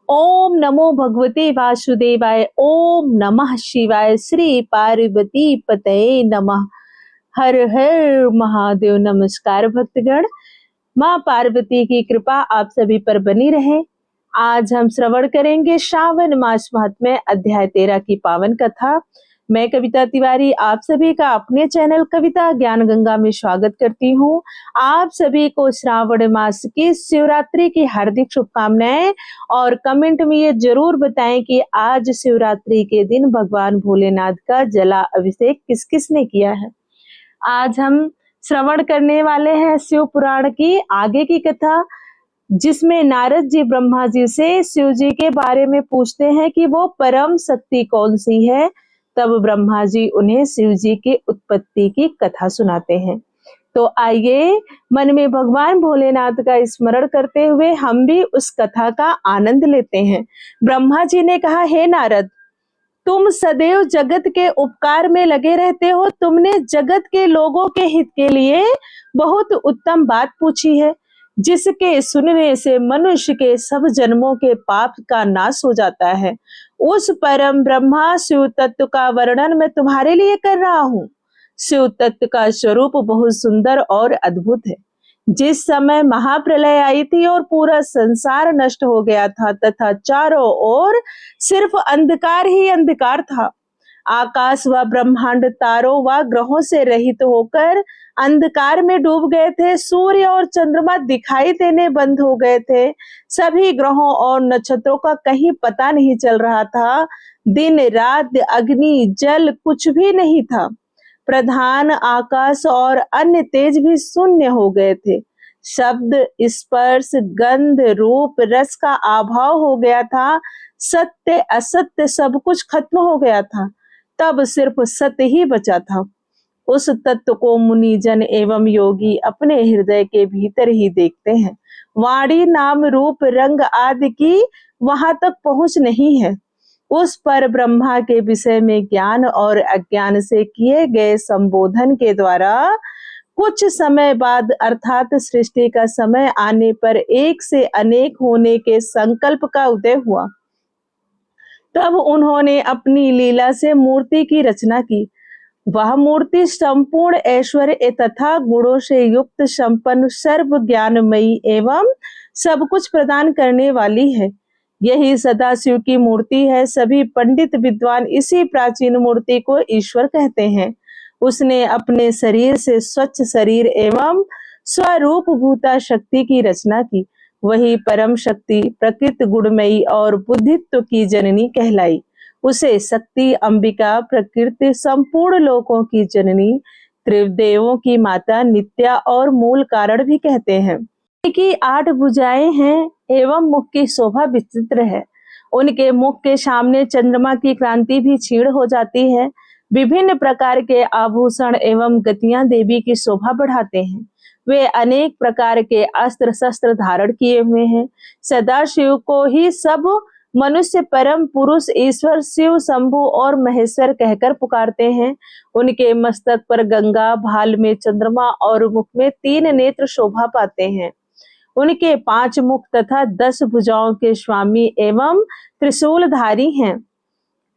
ओम नमो भगवते वासुदेवाय। ओम नमः शिवाय। श्री पार्वती पतये नमः। हर हर महादेव। नमस्कार भक्तगण, माँ पार्वती की कृपा आप सभी पर बनी रहे। आज हम श्रवण करेंगे श्रावण मास महात्म्य अध्याय 13 की पावन कथा। मैं कविता तिवारी आप सभी का अपने चैनल कविता ज्ञान गंगा में स्वागत करती हूँ। आप सभी को श्रावण मास की शिवरात्रि की हार्दिक शुभकामनाएं और कमेंट में ये जरूर बताएं कि आज शिवरात्रि के दिन भगवान भोलेनाथ का जला अभिषेक किस किस ने किया है। आज हम श्रवण करने वाले हैं शिव पुराण की आगे की कथा, जिसमें नारद जी ब्रह्मा जी से शिव जी के बारे में पूछते हैं कि वो परम शक्ति कौन सी है। तब ब्रह्मा जी उन्हें शिव जी की उत्पत्ति की कथा सुनाते हैं। तो आइए मन में भगवान भोलेनाथ का स्मरण करते हुए हम भी उस कथा का आनंद लेते हैं। ब्रह्मा जी ने कहा, हे नारद, तुम सदैव जगत के उपकार में लगे रहते हो। तुमने जगत के लोगों के हित के लिए बहुत उत्तम बात पूछी है, जिसके सुनने से मनुष्य के सब जन्मों के पाप का नाश हो जाता है। उस परम ब्रह्मा शिव तत्व का वर्णन मैं तुम्हारे लिए कर रहा हूँ। शिव तत्व का स्वरूप बहुत सुंदर और अद्भुत है। जिस समय महाप्रलय आई थी और पूरा संसार नष्ट हो गया था तथा चारों ओर सिर्फ अंधकार ही अंधकार था, आकाश व ब्रह्मांड तारों व ग्रहों से रहित होकर अंधकार में डूब गए थे। सूर्य और चंद्रमा दिखाई देने बंद हो गए थे। सभी ग्रहों और नक्षत्रों का कहीं पता नहीं चल रहा था। दिन रात अग्नि जल कुछ भी नहीं था। प्रधान आकाश और अन्य तेज भी शून्य हो गए थे। शब्द स्पर्श गंध रूप रस का अभाव हो गया था। सत्य असत्य सब कुछ खत्म हो गया था। तब सिर्फ सत्य ही बचा था। उस तत्व को मुनिजन एवं योगी अपने हृदय के भीतर ही देखते हैं। वाणी नाम रूप रंग आदि की वहां तक पहुंच नहीं है। उस पर ब्रह्मा के विषय में ज्ञान और अज्ञान से किए गए संबोधन के द्वारा कुछ समय बाद अर्थात सृष्टि का समय आने पर एक से अनेक होने के संकल्प का उदय हुआ। तब उन्होंने अपनी लीला से मूर्ति की रचना की। वह मूर्ति संपूर्ण ऐश्वर्य तथा गुणों से युक्त संपन्न सर्व ज्ञानमयी एवं सब कुछ प्रदान करने वाली है। यही सदाशिव की मूर्ति है। सभी पंडित विद्वान इसी प्राचीन मूर्ति को ईश्वर कहते हैं। उसने अपने शरीर से स्वच्छ शरीर एवं स्वरूप भूता शक्ति की रचना की। वही परम शक्ति प्रकृति गुणमयी और बुद्धित्व की जननी कहलाई। उसे शक्ति अंबिका प्रकृति संपूर्ण लोकों की जननी त्रिदेवों की माता नित्या और मूल कारण भी कहते हैं। की 8 भुजाएं हैं एवं मुख की शोभा विचित्र है। उनके मुख के सामने चंद्रमा की क्रांति भी क्षीण हो जाती है। विभिन्न प्रकार के आभूषण एवं गतियां देवी की शोभा बढ़ाते हैं। वे अनेक प्रकार के अस्त्र शस्त्र धारण किए हुए हैं। सदाशिव को ही सब मनुष्य परम पुरुष ईश्वर शिव शंभु और महेश्वर कहकर पुकारते हैं। उनके मस्तक पर गंगा, भाल में चंद्रमा और मुख में 3 नेत्र शोभा पाते हैं। उनके 5 मुख तथा 10 भुजाओं के स्वामी एवं त्रिशूलधारी हैं।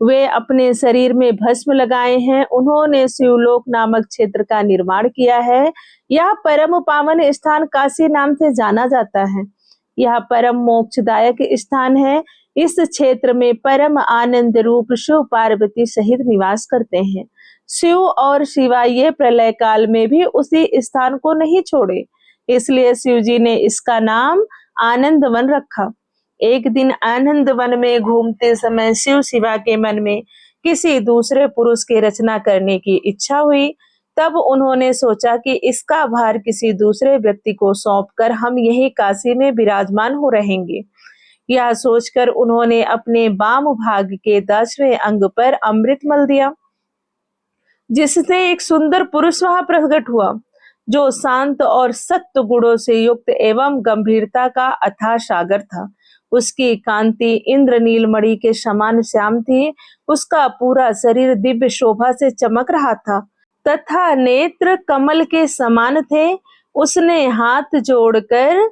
वे अपने शरीर में भस्म लगाए हैं। उन्होंने शिवलोक नामक क्षेत्र का निर्माण किया है। यह परम पावन स्थान काशी नाम से जाना जाता है। यह परम मोक्षदायक स्थान है। इस क्षेत्र में परम आनंद रूप शिव पार्वती सहित निवास करते हैं। शिव और शिवा ये प्रलय काल में भी उसी स्थान को नहीं छोड़े, इसलिए शिव जी ने इसका नाम आनंद वन रखा। एक दिन आनंद वन में घूमते समय शिव शिवा के मन में किसी दूसरे पुरुष की रचना करने की इच्छा हुई। तब उन्होंने सोचा कि इसका भार किसी दूसरे व्यक्ति को सौंपकर हम यही काशी में विराजमान हो रहेंगे। यह सोचकर उन्होंने अपने वाम भाग के 10वें अंग पर अमृत मल दिया, जिससे एक सुंदर पुरुष वहां प्रकट हुआ, जो शांत और सत्व गुणों से युक्त एवं गंभीरता का अथाह सागर था। उसकी कांति इंद्रनील मणि के समान श्याम थी। उसका पूरा शरीर दिव्य शोभा से चमक रहा था तथा नेत्र कमल के समान थे। उसने हाथ जोड़कर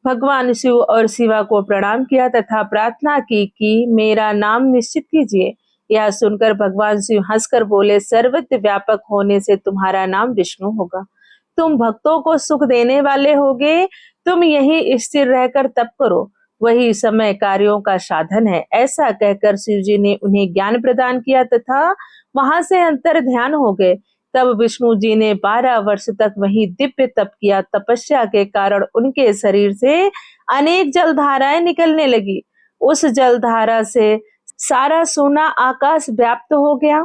भगवान शिव और शिवा को प्रणाम किया तथा प्रार्थना की कि मेरा नाम निश्चित कीजिए। यह सुनकर भगवान शिव हंसकर बोले, सर्वत्र व्यापक होने से तुम्हारा नाम विष्णु होगा। तुम भक्तों को सुख देने वाले होगे। तुम यही स्थिर रहकर तप करो, वही समय कार्यों का साधन है। ऐसा कहकर शिव जी ने उन्हें ज्ञान प्रदान किया तथा वहां से अंतर ध्यान हो गए। तब विष्णु जी ने 12 वर्ष तक वही दिव्य तप किया। तपस्या के कारण उनके शरीर से अनेक जलधाराएं निकलने लगी। उस जलधारा से सारा सोना आकाश व्याप्त हो गया।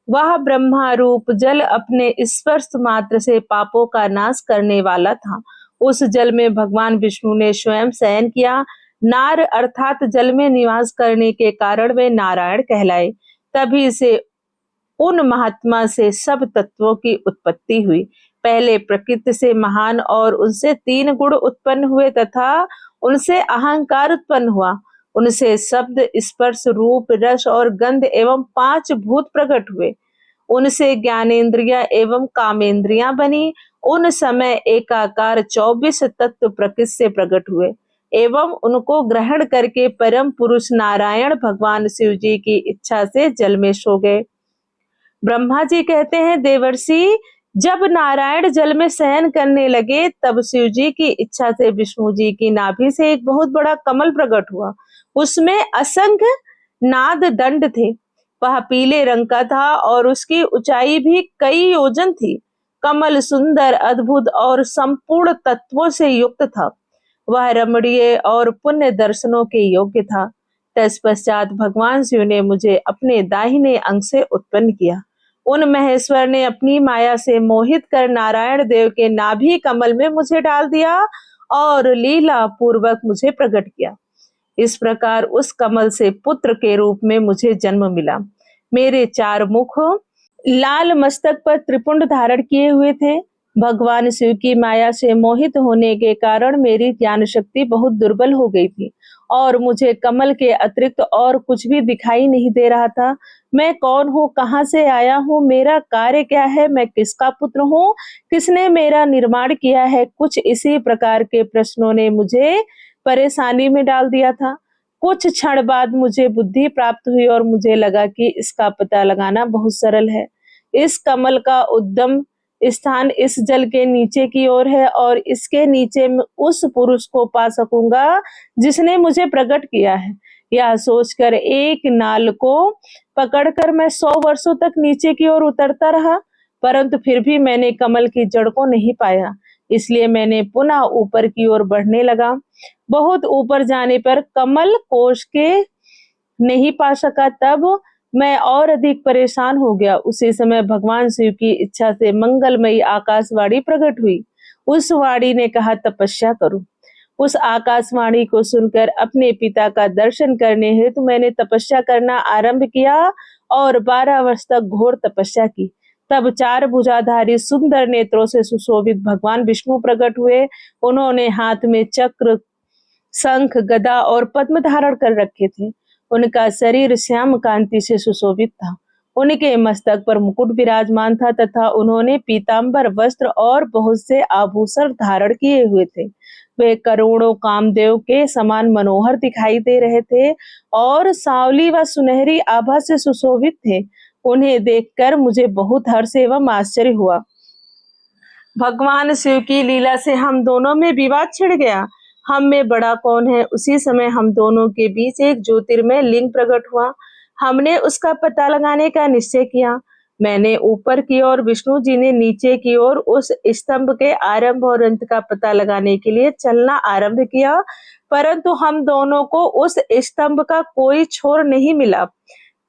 वह ब्रह्मा रूप जल अपने स्पर्श मात्र से पापों का नाश करने वाला था। उस जल में भगवान विष्णु ने स्वयं शयन किया। नार अर्थात जल में निवास करने के कारण वे नारायण कहलाए। तभी से उन महात्मा से सब तत्वों की उत्पत्ति हुई। पहले प्रकृति से महान और उनसे 3 गुण उत्पन्न हुए तथा उनसे अहंकार उत्पन्न हुआ। उनसे शब्द, स्पर्श, रूप, रस और गंध एवं 5 भूत प्रकट हुए। उनसे ज्ञानेन्द्रिया एवं कामेंद्रियां बनी। उन समय एकाकार 24 तत्व प्रकृति से प्रकट हुए एवं उनको ग्रहण करके परम पुरुष नारायण भगवान शिव जी की इच्छा से जल में सो गए। ब्रह्मा जी कहते हैं, देवर्षि, जब नारायण जल में शयन करने लगे तब शिव जी की इच्छा से विष्णु जी की नाभि से एक बहुत बड़ा कमल प्रकट हुआ। उसमें असंख्य नाद दंड थे। वह पीले रंग का था और उसकी ऊंचाई भी कई योजन थी। कमल सुंदर, अद्भुत और संपूर्ण तत्वों से युक्त था। वह रमणीय और पुण्य दर्शनों के योग्य था। तत्पश्चात भगवान शिव ने मुझे अपने दाहिने अंग से उत्पन्न किया। उन महेश्वर ने अपनी माया से मोहित कर नारायण देव के नाभि कमल में मुझे डाल दिया और लीला पूर्वक मुझे प्रकट किया। इस प्रकार उस कमल से पुत्र के रूप में मुझे जन्म मिला। मेरे 4 मुख, लाल मस्तक पर त्रिपुंड धारण किए हुए थे। भगवान शिव की माया से मोहित होने के कारण मेरी ज्ञान शक्ति बहुत दुर्बल हो गई थी और मुझे कमल के अतिरिक्त और कुछ भी दिखाई नहीं दे रहा था। मैं कौन हूँ, कहाँ से आया हूँ, मेरा कार्य क्या है, मैं किसका पुत्र हूँ, किसने मेरा निर्माण किया है, कुछ इसी प्रकार के प्रश्नों ने मुझे परेशानी में डाल दिया था। कुछ क्षण बाद मुझे बुद्धि प्राप्त हुई और मुझे लगा कि इसका पता लगाना बहुत सरल है। इस कमल का उद्गम स्थान इस जल के नीचे की ओर है और इसके नीचे मैं उस पुरुष को पा सकूंगा जिसने मुझे प्रकट किया है। यह सोचकर एक नाल को पकड़कर मैं 100 वर्षों तक नीचे की ओर उतरता रहा, परंतु फिर भी मैंने कमल की जड़ को नहीं पाया। इसलिए मैंने पुनः ऊपर की ओर बढ़ने लगा। बहुत ऊपर जाने पर कमल कोश के नहीं पा सका। तब मैं और अधिक परेशान हो गया। उसी समय भगवान शिव की इच्छा से मंगलमयी आकाशवाणी प्रकट हुई। उस वाणी ने कहा, तपस्या करो। उस आकाशवाणी को सुनकर अपने पिता का दर्शन करने हेतु मैंने तपस्या करना आरंभ किया और 12 वर्ष तक घोर तपस्या की। तब 4 भुजाधारी सुंदर नेत्रों से सुशोभित भगवान विष्णु प्रकट हुए। उन्होंने हाथ में चक्र, शंख, गदा और पद्म धारण कर रखे थे। उनका शरीर श्याम कांति से सुशोभित था। उनके मस्तक पर मुकुट विराजमान था तथा उन्होंने पीतांबर वस्त्र और बहुत से आभूषण धारण किए हुए थे। वे करोड़ों कामदेव के समान मनोहर दिखाई दे रहे थे और सांवली व सुनहरी आभा से सुशोभित थे। उन्हें देखकर मुझे बहुत हर्ष एवं आश्चर्य हुआ। भगवान शिव की लीला से हम दोनों में विवाद छिड़ गया। हम में बड़ा कौन है? उसी समय हम दोनों के बीच एक ज्योतिर्मय लिंग प्रकट हुआ। हमने उसका पता लगाने का निश्चय किया। मैंने ऊपर की ओर, विष्णु जी ने नीचे की ओर उस स्तंभ के आरंभ और अंत का पता लगाने के लिए चलना आरंभ किया, परंतु हम दोनों को उस स्तंभ का कोई छोर नहीं मिला।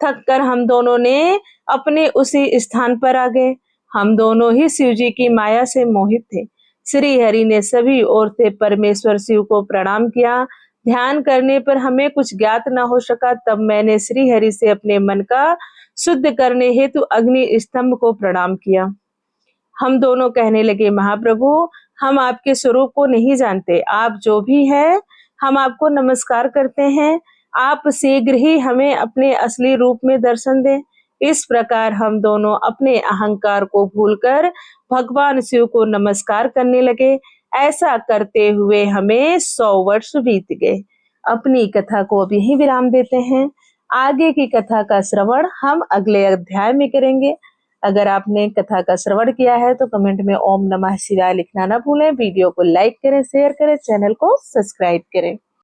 थककर हम दोनों ने अपने उसी स्थान पर आ गए। हम दोनों ही शिव जी की माया से मोहित थे। श्री हरि ने सभी ओर से परमेश्वर शिव को प्रणाम किया। ध्यान करने पर हमें कुछ ज्ञात न हो सका। तब मैंने श्री हरि से अपने मन का शुद्ध करने हेतु अग्नि स्तंभ को प्रणाम किया। हम दोनों कहने लगे, महाप्रभु, हम आपके स्वरूप को नहीं जानते। आप जो भी है, हम आपको नमस्कार करते हैं। आप शीघ्र ही हमें अपने असली रूप में दर्शन दें। इस प्रकार हम दोनों अपने अहंकार को भूलकर भगवान शिव को नमस्कार करने लगे। ऐसा करते हुए हमें 100 वर्ष बीत गए। अपनी कथा को अब यहीं विराम देते हैं। आगे की कथा का श्रवण हम अगले अध्याय में करेंगे। अगर आपने कथा का श्रवण किया है तो कमेंट में ओम नमः शिवाय लिखना ना भूलें। वीडियो को लाइक करें, शेयर करें, चैनल को सब्सक्राइब करें।